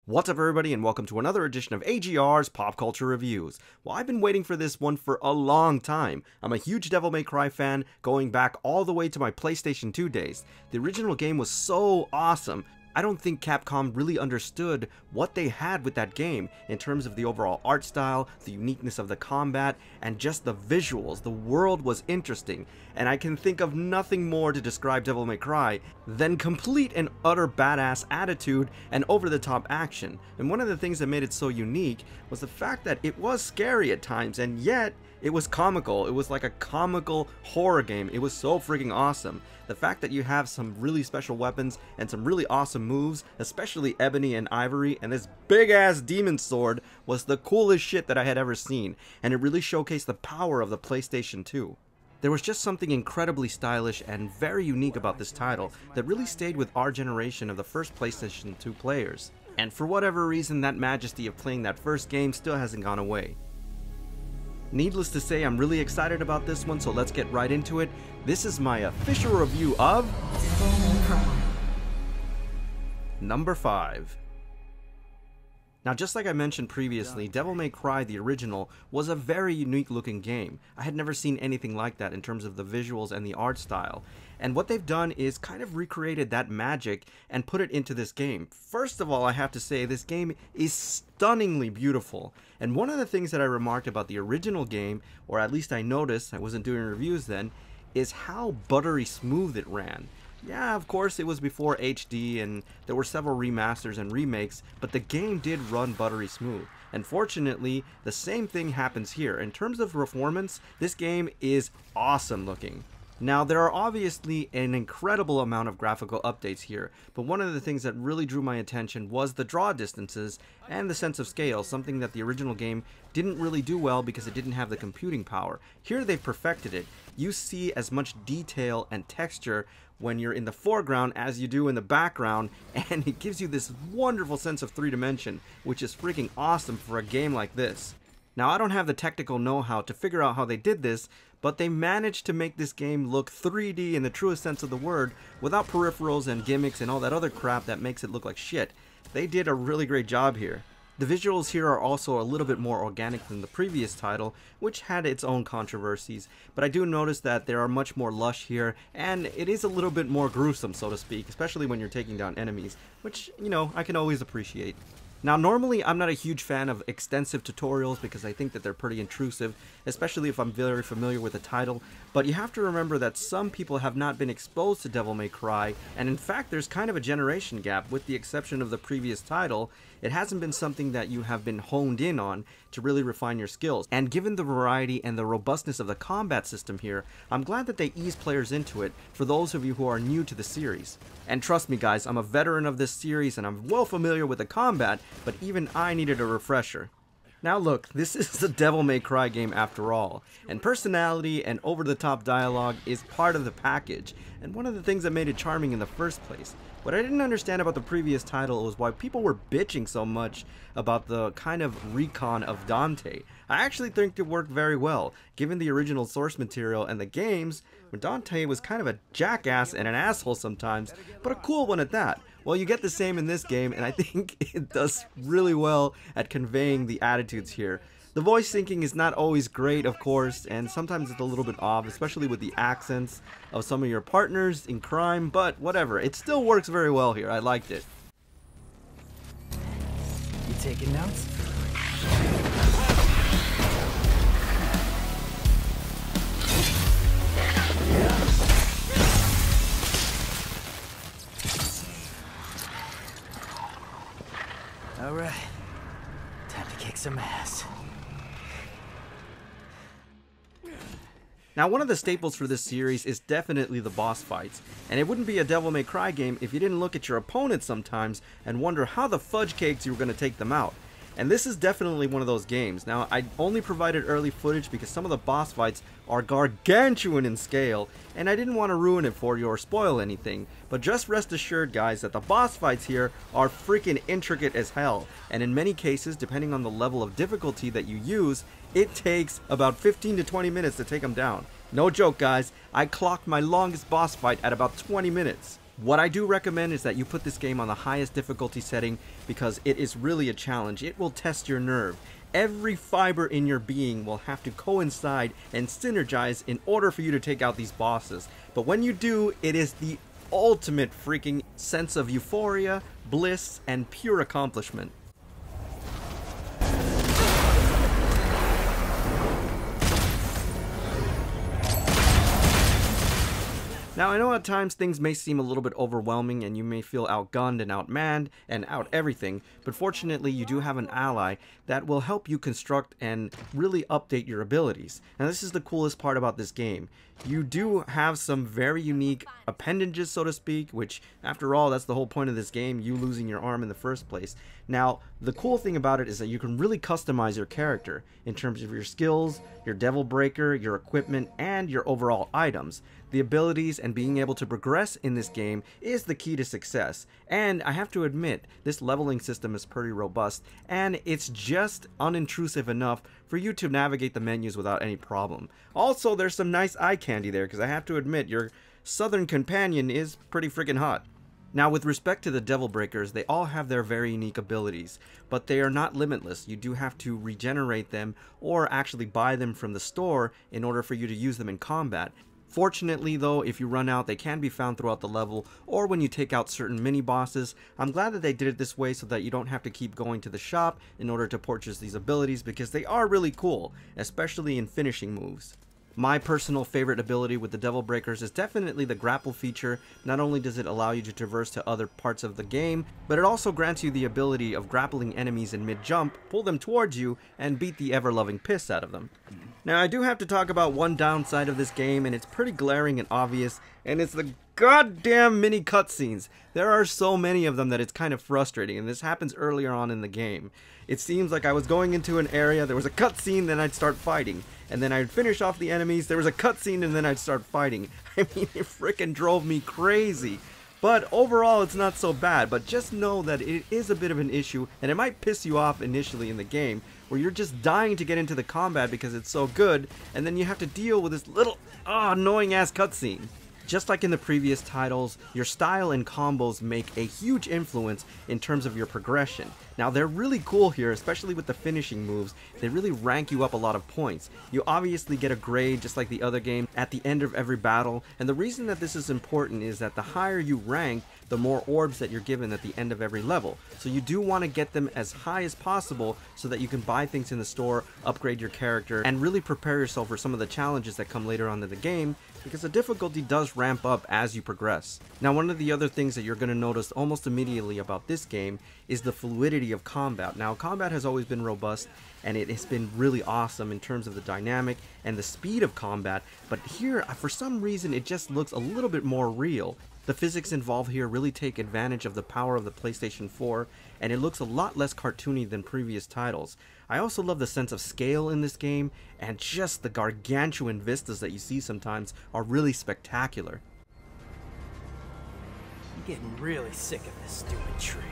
What's up everybody and welcome to another edition of AGR's Pop Culture Reviews. Well, I've been waiting for this one for a long time. I'm a huge Devil May Cry fan, going back all the way to my PlayStation 2 days. The original game was so awesome. I don't think Capcom really understood what they had with that game in terms of the overall art style, the uniqueness of the combat, and just the visuals. The world was interesting, and I can think of nothing more to describe Devil May Cry than complete and utter badass attitude and over-the-top action. And one of the things that made it so unique was the fact that it was scary at times, and yet it was comical. It was like a comical horror game. It was so freaking awesome. The fact that you have some really special weapons and some really awesome moves, especially Ebony and Ivory, and this big ass demon sword was the coolest shit that I had ever seen, and it really showcased the power of the PlayStation 2. There was just something incredibly stylish and very unique about this title that really stayed with our generation of the first PlayStation 2 players. And for whatever reason, that majesty of playing that first game still hasn't gone away. Needless to say, I'm really excited about this one, so let's get right into it. This is my official review of number 5. Now, just like I mentioned previously, Devil May Cry, the original, was a very unique looking game. I had never seen anything like that in terms of the visuals and the art style. And what they've done is kind of recreated that magic and put it into this game. First of all, I have to say this game is stunningly beautiful. And one of the things that I remarked about the original game, or at least I noticed, I wasn't doing reviews then, is how buttery smooth it ran. Yeah, of course it was before HD and there were several remasters and remakes, but the game did run buttery smooth. And fortunately, the same thing happens here. In terms of performance, this game is awesome looking. Now, there are obviously an incredible amount of graphical updates here, but one of the things that really drew my attention was the draw distances and the sense of scale, something that the original game didn't really do well because it didn't have the computing power. Here they've perfected it. You see as much detail and texture when you're in the foreground as you do in the background, and it gives you this wonderful sense of 3D, which is freaking awesome for a game like this. Now, I don't have the technical know-how to figure out how they did this, but they managed to make this game look 3D in the truest sense of the word without peripherals and gimmicks and all that other crap that makes it look like shit. They did a really great job here. The visuals here are also a little bit more organic than the previous title, which had its own controversies, but I do notice that there are much more lush here, and it is a little bit more gruesome, so to speak, especially when you're taking down enemies, which, you know, I can always appreciate. Now, normally I'm not a huge fan of extensive tutorials because I think that they're pretty intrusive, especially if I'm very familiar with the title, but you have to remember that some people have not been exposed to Devil May Cry, and in fact there's kind of a generation gap. With the exception of the previous title, it hasn't been something that you have been honed in on to really refine your skills. And given the variety and the robustness of the combat system here, I'm glad that they ease players into it for those of you who are new to the series. And trust me guys, I'm a veteran of this series and I'm well familiar with the combat, but even I needed a refresher. Now look, this is the Devil May Cry game after all, and personality and over-the-top dialogue is part of the package, and one of the things that made it charming in the first place. What I didn't understand about the previous title was why people were bitching so much about the kind of recon of Dante. I actually think it worked very well, given the original source material and the games, when Dante was kind of a jackass and an asshole sometimes, but a cool one at that. Well, you get the same in this game, and I think it does really well at conveying the attitudes here. The voice syncing is not always great, of course, and sometimes it's a little bit off, especially with the accents of some of your partners in crime, but whatever, it still works very well here. I liked it. You taking notes? All right, time to kick some ass. Now, one of the staples for this series is definitely the boss fights, and it wouldn't be a Devil May Cry game if you didn't look at your opponents sometimes and wonder how the fudge cakes you were going to take them out. And this is definitely one of those games. Now, I only provided early footage because some of the boss fights are gargantuan in scale, and I didn't want to ruin it for you or spoil anything. But just rest assured, guys, that the boss fights here are freaking intricate as hell, and in many cases, depending on the level of difficulty that you use, it takes about 15 to 20 minutes to take them down. No joke, guys, I clocked my longest boss fight at about 20 minutes. What I do recommend is that you put this game on the highest difficulty setting because it is really a challenge. It will test your nerve. Every fiber in your being will have to coincide and synergize in order for you to take out these bosses. But when you do, it is the ultimate freaking sense of euphoria, bliss, and pure accomplishment. Now, I know at times things may seem a little bit overwhelming and you may feel outgunned and outmanned and out everything, but fortunately you do have an ally that will help you construct and really update your abilities. Now, this is the coolest part about this game. You do have some very unique appendages, so to speak, which, after all, that's the whole point of this game, you losing your arm in the first place. Now, the cool thing about it is that you can really customize your character in terms of your skills, your devil breaker, your equipment, and your overall items. The abilities and being able to progress in this game is the key to success. And I have to admit, this leveling system is pretty robust, and it's just unintrusive enough for you to navigate the menus without any problem. Also, there's some nice eye candy there, because I have to admit, your southern companion is pretty freaking hot. Now, with respect to the Devil Breakers, they all have their very unique abilities, but they are not limitless. You do have to regenerate them or actually buy them from the store in order for you to use them in combat. Fortunately though, if you run out, they can be found throughout the level or when you take out certain mini bosses. I'm glad that they did it this way so that you don't have to keep going to the shop in order to purchase these abilities, because they are really cool, especially in finishing moves. My personal favorite ability with the Devil Breakers is definitely the grapple feature. Not only does it allow you to traverse to other parts of the game, but it also grants you the ability of grappling enemies in mid-jump, pull them towards you, and beat the ever-loving piss out of them. Now, I do have to talk about one downside of this game, and it's pretty glaring and obvious, and it's the goddamn mini cutscenes. There are so many of them that it's kind of frustrating, and this happens earlier on in the game. It seems like I was going into an area, there was a cutscene, then I'd start fighting. And then I'd finish off the enemies, there was a cutscene, and then I'd start fighting. I mean, it frickin' drove me crazy. But overall, it's not so bad, but just know that it is a bit of an issue, and it might piss you off initially in the game, where you're just dying to get into the combat because it's so good, and then you have to deal with this little, annoying-ass cutscene. Just like in the previous titles, your style and combos make a huge influence in terms of your progression. Now, they're really cool here, especially with the finishing moves. They really rank you up a lot of points. You obviously get a grade, just like the other game, at the end of every battle, and the reason that this is important is that the higher you rank, the more orbs that you're given at the end of every level. So you do want to get them as high as possible so that you can buy things in the store, upgrade your character, and really prepare yourself for some of the challenges that come later on in the game, because the difficulty does ramp up as you progress. Now, one of the other things that you're going to notice almost immediately about this game is the fluidity of combat. Now, combat has always been robust, and it has been really awesome in terms of the dynamic and the speed of combat, but here, for some reason, it just looks a little bit more real. The physics involved here really take advantage of the power of the PlayStation 4, and it looks a lot less cartoony than previous titles. I also love the sense of scale in this game, and just the gargantuan vistas that you see sometimes are really spectacular. I'm getting really sick of this stupid tree.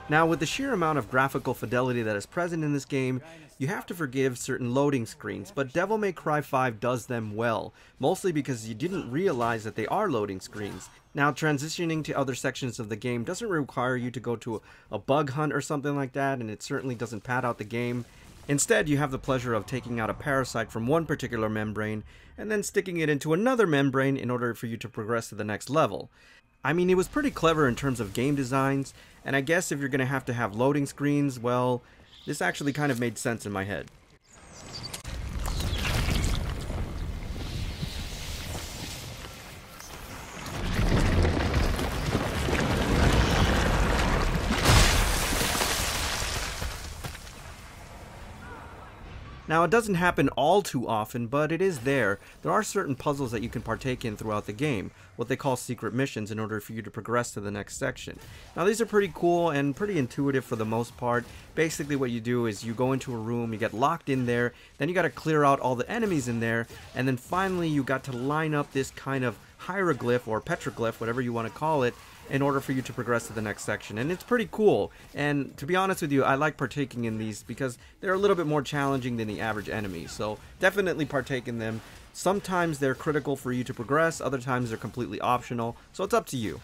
Now, with the sheer amount of graphical fidelity that is present in this game, you have to forgive certain loading screens, but Devil May Cry 5 does them well, mostly because you didn't realize that they are loading screens. Now, transitioning to other sections of the game doesn't require you to go to a bug hunt or something like that, and it certainly doesn't pad out the game. Instead, you have the pleasure of taking out a parasite from one particular membrane, and then sticking it into another membrane in order for you to progress to the next level. I mean, it was pretty clever in terms of game designs, and I guess if you're going to have loading screens, well, this actually kind of made sense in my head. Now, it doesn't happen all too often, but it is there. There are certain puzzles that you can partake in throughout the game, what they call secret missions, in order for you to progress to the next section. Now, these are pretty cool and pretty intuitive for the most part. Basically, what you do is you go into a room, you get locked in there, then you got to clear out all the enemies in there, and then finally you got to line up this kind of hieroglyph or petroglyph, whatever you want to call it, in order for you to progress to the next section. And it's pretty cool. And to be honest with you, I like partaking in these because they're a little bit more challenging than the average enemy. So definitely partake in them. Sometimes they're critical for you to progress, other times they're completely optional. So it's up to you.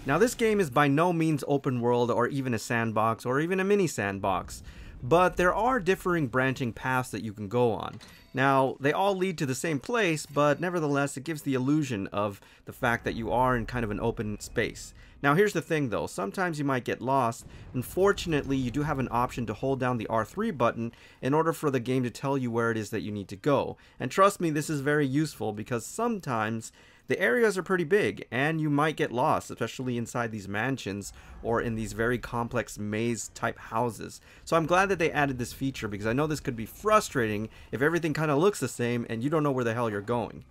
Now this game is by no means open world or even a sandbox or even a mini sandbox, but there are differing branching paths that you can go on. Now they all lead to the same place, but nevertheless it gives the illusion of the fact that you are in kind of an open space. Now here's the thing though, sometimes you might get lost. Unfortunately, you do have an option to hold down the R3 button in order for the game to tell you where it is that you need to go. And trust me, this is very useful because sometimes the areas are pretty big and you might get lost, especially inside these mansions or in these very complex maze type houses. So I'm glad that they added this feature because I know this could be frustrating if everything kind of looks the same and you don't know where the hell you're going.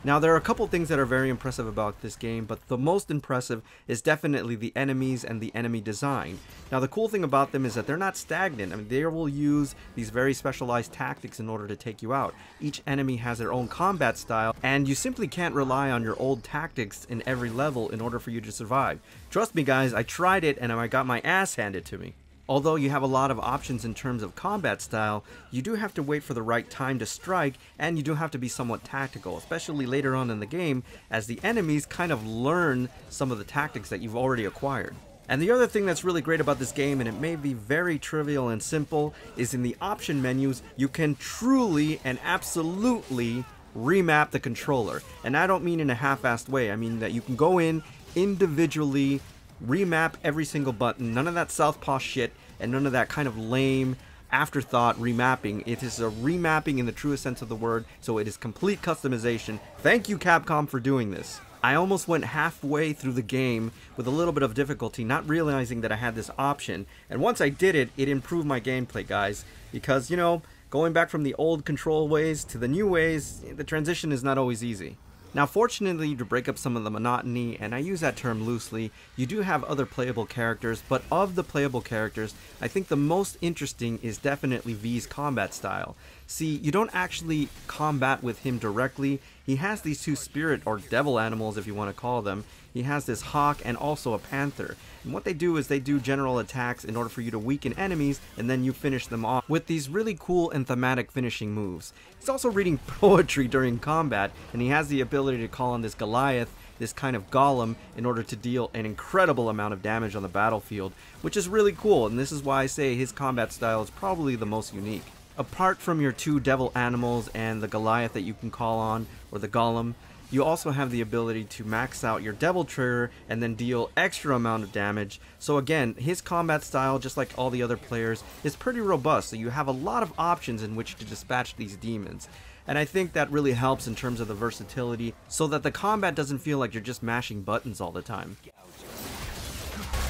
Now there are a couple things that are very impressive about this game, but the most impressive is definitely the enemies and the enemy design. Now the cool thing about them is that they're not stagnant. I mean, they will use these very specialized tactics in order to take you out. Each enemy has their own combat style, and you simply can't rely on your old tactics in every level in order for you to survive. Trust me guys, I tried it and I got my ass handed to me. Although you have a lot of options in terms of combat style, you do have to wait for the right time to strike, and you do have to be somewhat tactical, especially later on in the game, as the enemies kind of learn some of the tactics that you've already acquired. And the other thing that's really great about this game, and it may be very trivial and simple, is in the option menus, you can truly and absolutely remap the controller. And I don't mean in a half-assed way, I mean that you can go in individually, remap every single button, none of that southpaw shit and none of that kind of lame afterthought remapping. It is a remapping in the truest sense of the word, so it is complete customization. Thank you Capcom for doing this. I almost went halfway through the game with a little bit of difficulty, not realizing that I had this option, and once I did it, it improved my gameplay guys, because you know, going back from the old control ways to the new ways, the transition is not always easy. Now fortunately, to break up some of the monotony, and I use that term loosely, you do have other playable characters, but of the playable characters, I think the most interesting is definitely V's combat style. See, you don't actually combat with him directly. He has these two spirit or devil animals if you want to call them. He has this hawk and also a panther. And what they do is they do general attacks in order for you to weaken enemies, and then you finish them off with these really cool and thematic finishing moves. He's also reading poetry during combat, and he has the ability to call on this Goliath, this kind of golem, in order to deal an incredible amount of damage on the battlefield, which is really cool, and this is why I say his combat style is probably the most unique. Apart from your two devil animals and the Goliath that you can call on, or the golem, you also have the ability to max out your devil trigger and then deal extra amount of damage. So again, his combat style, just like all the other players, is pretty robust, so you have a lot of options in which to dispatch these demons. And I think that really helps in terms of the versatility, so that the combat doesn't feel like you're just mashing buttons all the time.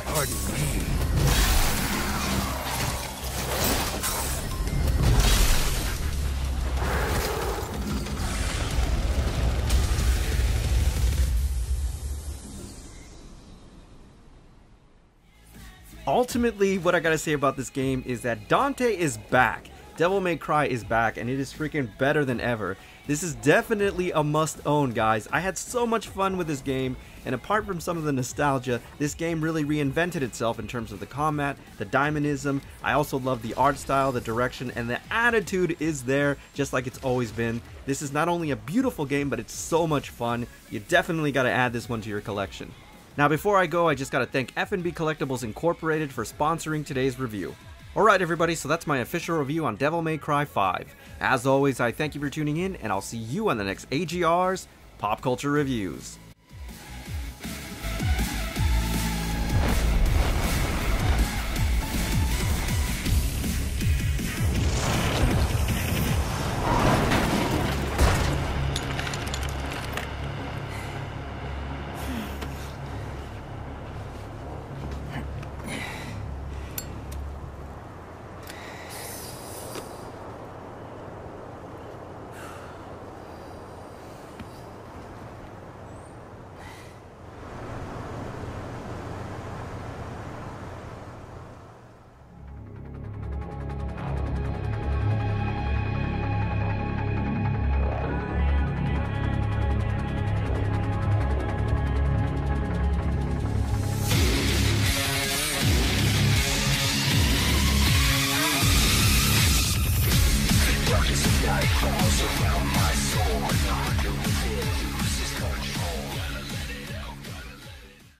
Pardon me. Ultimately, what I gotta say about this game is that Dante is back. Devil May Cry is back, and it is freaking better than ever. This is definitely a must-own, guys. I had so much fun with this game, and apart from some of the nostalgia, this game really reinvented itself in terms of the combat, the dynamism. I also love the art style, the direction, and the attitude is there, just like it's always been. This is not only a beautiful game, but it's so much fun. You definitely gotta add this one to your collection. Now before I go, I just gotta thank F&B Collectibles Incorporated for sponsoring today's review. Alright everybody, so that's my official review on Devil May Cry 5. As always, I thank you for tuning in, and I'll see you on the next AGR's Pop Culture Reviews. Walls around my soul.